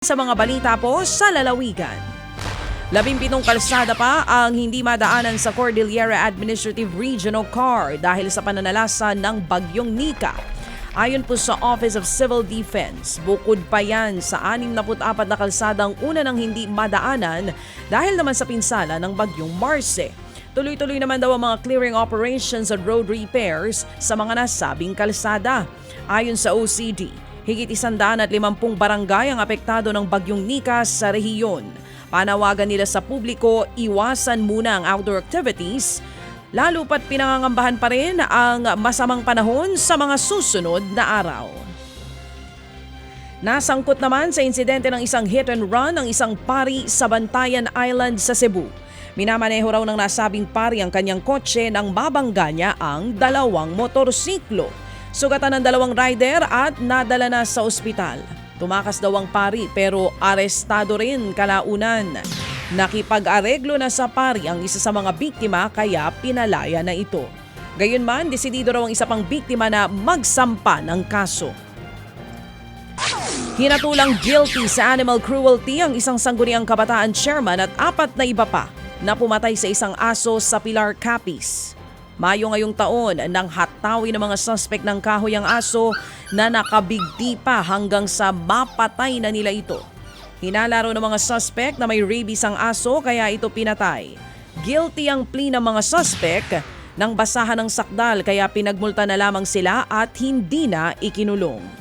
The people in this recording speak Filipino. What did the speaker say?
Sa mga balita po sa lalawigan. 17 kalsada pa ang hindi madaanan sa Cordillera Administrative Region o CAR dahil sa pananalasa ng Bagyong Nika. Ayon po sa Office of Civil Defense, bukod pa yan sa 64 na kalsadang una ng hindi madaanan dahil naman sa pinsala ng Bagyong Marce. Tuloy-tuloy naman daw ang mga clearing operations at road repairs sa mga nasabing kalsada. Ayon sa OCD, higit 150 barangay ang apektado ng Bagyong Nika sa rehiyon. Panawagan nila sa publiko, iwasan muna ang outdoor activities, lalo pat pinangangambahan pa rin ang masamang panahon sa mga susunod na araw. Nasangkot naman sa insidente ng isang hit and run ang isang pari sa Bantayan Island sa Cebu. Minamaneho raw ng nasabing pari ang kanyang kotse nang mabangga niya ang dalawang motorsiklo. Sugatan ng dalawang rider at nadala na sa ospital. Tumakas daw ang pari pero arestado rin kalaunan. Nakipag-areglo na sa pari ang isa sa mga biktima kaya pinalaya na ito. Gayunman, desidido raw ang isa pang biktima na magsampa ng kaso. Hinatulang guilty sa animal cruelty ang isang sangguniang kabataan chairman at 4 na iba pa na pumatay sa isang aso sa Pilar, Capiz. Mayo ngayong taon nang hatawi ng mga suspect ng kahoy ang aso na nakabigti pa hanggang sa mapatay na nila ito. Hinalaro ng mga suspect na may rabies ang aso kaya ito pinatay. Guilty ang plea ng mga suspect nang basahan ng sakdal kaya pinagmulta na lamang sila at hindi na ikinulong.